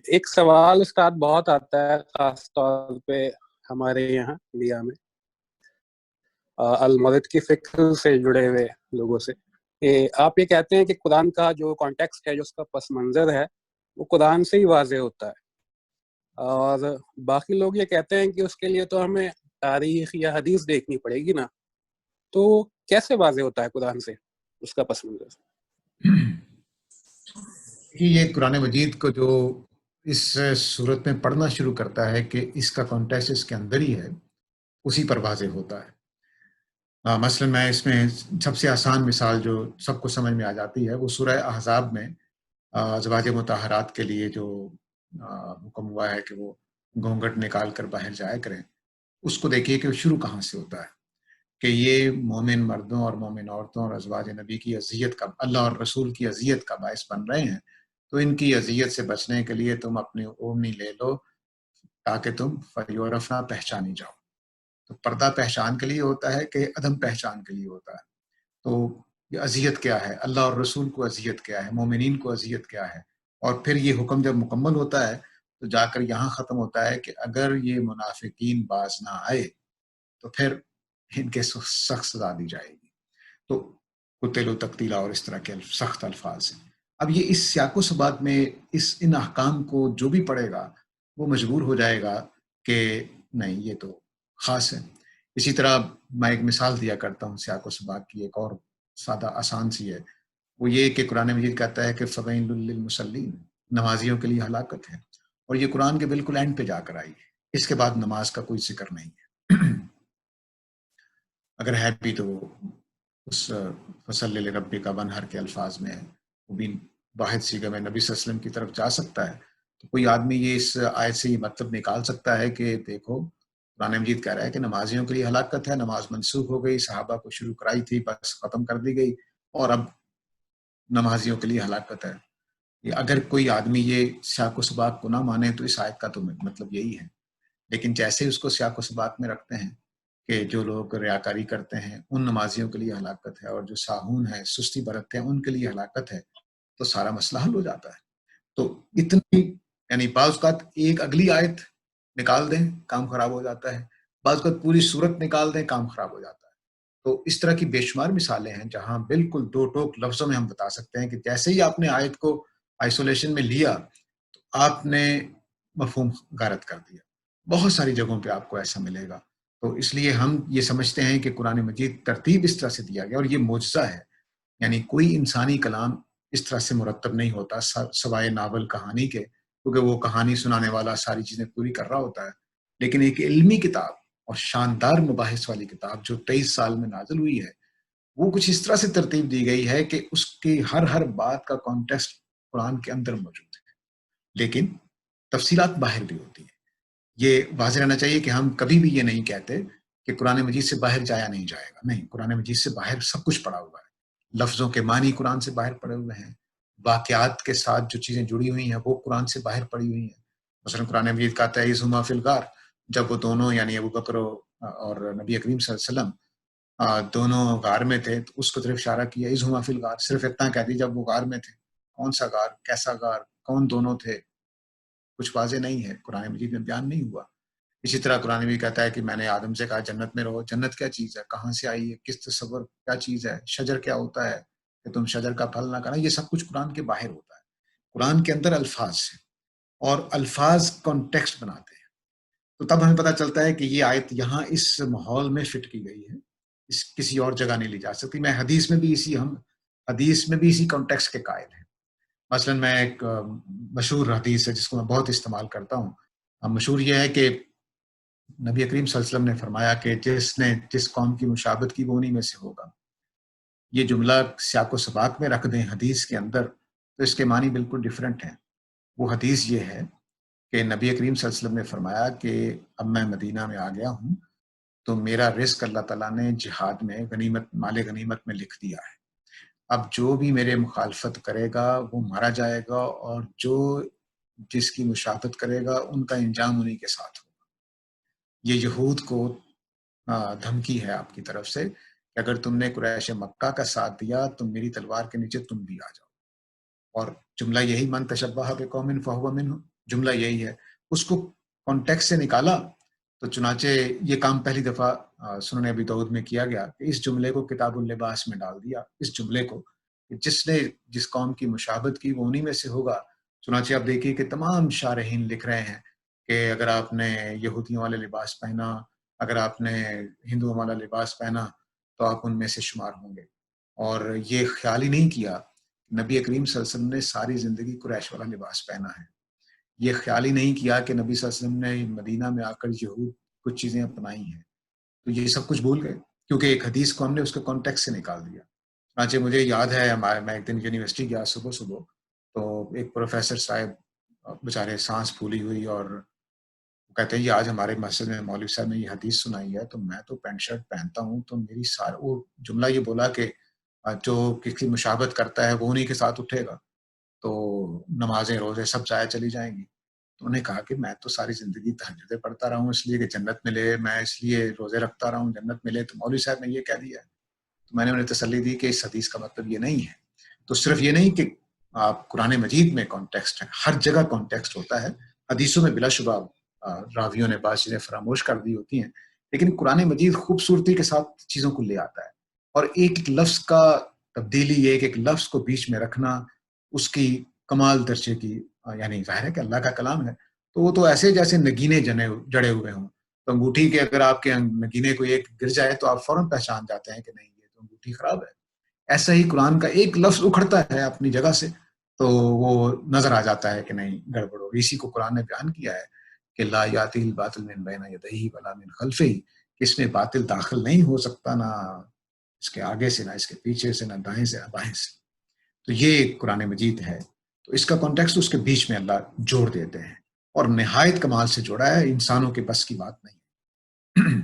ایک سوال استاد بہت آتا ہے خاص طور پہ ہمارے یہاں انڈیا میں المرد کی فکر سے جڑے ہوئے لوگوں سے کہ آپ یہ کہتے ہیں کہ قرآن کا جو کانٹیکسٹ ہے، جو اس کا پس منظر ہے، وہ قرآن سے ہی واضح ہوتا ہے، اور باقی لوگ یہ کہتے ہیں کہ اس کے لیے تو ہمیں تاریخ یا حدیث دیکھنی پڑے گی نا، تو کیسے واضح ہوتا ہے قرآن سے اس کا پس منظر؟ یہ قرآن مجید کو جو اس صورت میں پڑھنا شروع کرتا ہے کہ اس کا کانٹیکسٹ اس کے اندر ہی ہے، اسی پر واضح ہوتا ہے۔ مثلا میں اس میں سب سے آسان مثال جو سب کو سمجھ میں آ جاتی ہے وہ سورہ احزاب میں ازواج مطہرات کے لیے جو حکم ہوا ہے کہ وہ گھونگھٹ نکال کر باہر جایا کریں، اس کو دیکھیے کہ شروع کہاں سے ہوتا ہے کہ یہ مومن مردوں اور مومن عورتوں اور ازواج نبی کی اذیت کا، اللہ اور رسول کی اذیت کا باعث بن رہے ہیں، تو ان کی اذیت سے بچنے کے لیے تم اپنی اوڑھنی لے لو تاکہ تم فیورفنا پہچانی جاؤ۔ تو پردہ پہچان کے لیے ہوتا ہے کہ عدم پہچان کے لیے ہوتا ہے؟ تو یہ اذیت کیا ہے، اللہ اور رسول کو اذیت کیا ہے، مومنین کو اذیت کیا ہے، اور پھر یہ حکم جب مکمل ہوتا ہے تو جا کر یہاں ختم ہوتا ہے کہ اگر یہ منافقین باز نہ آئے تو پھر ان کے سخت سزا دی جائے گی۔ تو قتل و تقتیلا اور اس طرح کے سخت الفاظ ہیں۔ اب یہ اس سیاق و سباق میں ان احکام کو جو بھی پڑھے گا وہ مجبور ہو جائے گا کہ نہیں یہ تو خاص ہے۔ اسی طرح میں ایک مثال دیا کرتا ہوں سیاق و سباق کی، ایک اور سادہ آسان سی ہے، وہ یہ کہ قرآن مجید کہتا ہے کہ فویل للمصلین، نمازیوں کے لیے ہلاکت ہے، اور یہ قرآن کے بالکل اینڈ پہ جا کر آئی ہے، اس کے بعد نماز کا کوئی ذکر نہیں ہے۔ اگر ہے بھی تو وہ اس فصل ربی کا ونہر کے الفاظ میں ہے، وہ بھی واحد صیغہ میں نبی صلی اللہ علیہ وسلم کی طرف جا سکتا ہے۔ تو کوئی آدمی یہ اس آیت سے یہ مطلب نکال سکتا ہے کہ دیکھو قرآن مجید کہہ رہا ہے کہ نمازیوں کے لیے ہلاکت ہے، نماز منسوخ ہو گئی، صحابہ کو شروع کرائی تھی بس ختم کر دی گئی، اور اب نمازیوں کے لیے ہلاکت ہے۔ اگر کوئی آدمی یہ سیاق و سباق کو نہ مانے تو اس آیت کا تو مطلب یہی ہے، لیکن جیسے اس کو سیاق و سباق میں رکھتے ہیں کہ جو لوگ ریاکاری کرتے ہیں ان نمازیوں کے لیے ہلاکت ہے، اور جو ساہون ہے، سستی برتتے ہیں، ان کے لیے ہلاکت ہے، تو سارا مسئلہ حل ہو جاتا ہے۔ تو اتنی یعنی بعض اوقات ایک اگلی آیت نکال دیں کام خراب ہو جاتا ہے، بعض اوقات پوری صورت نکال دیں کام خراب ہو جاتا ہے۔ تو اس طرح کی بے شمار مثالیں ہیں جہاں بالکل دو ٹوک لفظوں میں ہم بتا سکتے ہیں کہ جیسے ہی آپ نے آیت کو آئسولیشن میں لیا تو آپ نے مفہوم غارت کر دیا۔ بہت ساری جگہوں پہ آپ کو ایسا ملے گا۔ تو اس لیے ہم یہ سمجھتے ہیں کہ قرآن مجید ترتیب اس طرح سے دیا گیا، اور یہ معجزہ ہے، یعنی کوئی انسانی کلام اس طرح سے مرتب نہیں ہوتا سوائے ناول کہانی کے، کیونکہ وہ کہانی سنانے والا ساری چیزیں پوری کر رہا ہوتا ہے، لیکن ایک علمی کتاب اور شاندار مباحث والی کتاب جو 23 سال میں نازل ہوئی ہے، وہ کچھ اس طرح سے ترتیب دی گئی ہے کہ اس کی ہر بات کا کانٹیکسٹ قرآن کے اندر موجود ہے، لیکن تفصیلات باہر بھی ہوتی ہیں۔ یہ واضح رہنا چاہیے کہ ہم کبھی بھی یہ نہیں کہتے کہ قرآن مجید سے باہر جایا نہیں جائے گا، نہیں، قرآن مجید سے باہر سب کچھ پڑا ہوا ہے، لفظوں کے معنی قرآن سے باہر پڑے ہوئے ہیں، واقعات کے ساتھ جو چیزیں جڑی ہوئی ہیں وہ قرآن سے باہر پڑی ہوئی ہیں۔ مثلا قرآن مجید کہتا ہے اذ ہما فی الغار، جب وہ دونوں یعنی ابو بکر اور نبی کریم صلی اللہ علیہ وسلم دونوں غار میں تھے، تو اس کو طرف اشارہ کیا اذ ہما فی الغار، صرف اتنا کہہ دی جب وہ غار میں تھے۔ کون سا غار، کیسا غار، کون دونوں تھے، کچھ واضح نہیں ہے، قرآن مجید میں بیان نہیں ہوا۔ اسی طرح قرآن بھی کہتا ہے کہ میں نے آدم سے کہا جنت میں رہو، جنت کیا چیز ہے، کہاں سے آئی ہے، کس تصور کیا چیز ہے، شجر کیا ہوتا ہے کہ تم شجر کا پھل نہ کھانا، یہ سب کچھ قرآن کے باہر ہوتا ہے۔ قرآن کے اندر الفاظ ہیں اور الفاظ کانٹیکسٹ بناتے ہیں، تو تب ہمیں پتہ چلتا ہے کہ یہ آیت یہاں اس ماحول میں فٹ کی گئی ہے، اس کسی اور جگہ نہیں لی جا سکتی۔ میں حدیث میں بھی اسی کانٹیکسٹ کے قائل ہیں۔ مثلا میں ایک مشہور حدیث ہے جس کو میں بہت استعمال کرتا ہوں، مشہور یہ ہے کہ نبی کریم صلی اللہ علیہ وسلم نے فرمایا کہ جس نے جس قوم کی مشابہت کی وہ انہی میں سے ہوگا۔ یہ جملہ سیاق و سباق میں رکھ دیں حدیث کے اندر تو اس کے معنی بالکل ڈیفرنٹ ہیں۔ وہ حدیث یہ ہے کہ نبی کریم صلی اللہ علیہ وسلم نے فرمایا کہ اب میں مدینہ میں آ گیا ہوں تو میرا رزق اللہ تعالیٰ نے جہاد میں مال غنیمت میں لکھ دیا ہے، اب جو بھی میرے مخالفت کرے گا وہ مارا جائے گا، اور جو جس کی مشابہت کرے گا ان کا انجام انہی کے ساتھ ہوگا۔ یہ یہود کو دھمکی ہے آپ کی طرف سے کہ اگر تم نے قریش مکہ کا ساتھ دیا تو میری تلوار کے نیچے تم بھی آ جاؤ۔ اور جملہ یہی من تشبہ بقوم فہو منہ، جملہ یہی ہے. اس کو کانٹیکس سے نکالا تو چنانچہ یہ کام پہلی دفعہ سنن ابی داؤد میں کیا گیا کہ اس جملے کو کتاب اللباس میں ڈال دیا. اس جملے کو جس نے جس قوم کی مشابہت کی وہ انہی میں سے ہوگا. چنانچہ آپ دیکھیے کہ تمام شارحین لکھ رہے ہیں کہ اگر آپ نے یہودیوں والا لباس پہنا، اگر آپ نے ہندوؤں والا لباس پہنا تو آپ ان میں سے شمار ہوں گے. اور یہ خیال ہی نہیں کیا، نبی کریم صلی اللہ علیہ وسلم نے ساری زندگی قریش والا لباس پہنا ہے. یہ خیال ہی نہیں کیا کہ نبی صلی اللہ علیہ وسلم نے مدینہ میں آ کر یہود کچھ چیزیں اپنائی ہیں. تو یہ سب کچھ بھول گئے کیونکہ ایک حدیث کو ہم نے اس کے کانٹیکس سے نکال دیا. چنانچہ مجھے یاد ہے میں ایک دن یونیورسٹی گیا صبح تو ایک پروفیسر صاحب بیچارے سانس پھولی ہوئی اور کہتے ہیں یہ آج ہمارے مسجد میں مولوی صاحب نے یہ حدیث سنائی ہے. تو میں تو پینٹ شرٹ پہنتا ہوں تو میری وہ جملہ یہ بولا کہ جو کسی مشابہت کرتا ہے وہ انہی کے ساتھ اٹھے گا تو نمازیں روزے سب ضائع چلی جائیں گی. تو انہوں نے کہا کہ میں تو ساری زندگی تہجدیں پڑھتا رہا ہوں اس لیے کہ جنت ملے، میں اس لیے روزے رکھتا رہا ہوں جنت ملے. تو مولوی صاحب نے یہ کہہ دیا. تو میں نے انہیں تسلی دی کہ اس حدیث کا مطلب یہ نہیں ہے. تو صرف یہ نہیں کہ آپ قرآن مجید میں کانٹیکسٹ ہے، ہر جگہ کانٹیکسٹ ہوتا ہے. حدیثوں میں بلا شبہ راویوں نے بعض چیزیں فراموش کر دی ہوتی ہیں، لیکن قرآن مجید خوبصورتی کے ساتھ چیزوں کو لے آتا ہے. اور ایک ایک لفظ کا تبدیلی، ایک ایک لفظ کو بیچ میں رکھنا اس کی کمال درجے کی، یعنی ظاہر ہے کہ اللہ کا کلام ہے تو وہ تو ایسے جیسے نگینے جڑے ہوئے ہوں. تو انگوٹھی کے اگر آپ کے نگینے کو ایک گر جائے تو آپ فوراً پہچان جاتے ہیں کہ نہیں یہ تو انگوٹھی خراب ہے. ایسا ہی قرآن کا ایک لفظ اکھڑتا ہے اپنی جگہ سے تو وہ نظر آ جاتا ہے کہ نہیں گڑبڑ ہو. اسی کو قرآن نے بیان کیا ہے کہ لا یاتی الباطل من بین یدیہ ولا من خلفہ، اس میں باطل داخل نہیں ہو سکتا، نہ اس کے آگے سے، نہ اس کے پیچھے سے، نہ دائیں سے، نہ بائیں سے. تو یہ قرآن مجید ہے. تو اس کا کانٹیکسٹ اس کے بیچ میں اللہ جوڑ دیتے ہیں اور نہایت کمال سے جوڑا ہے، انسانوں کے بس کی بات نہیں.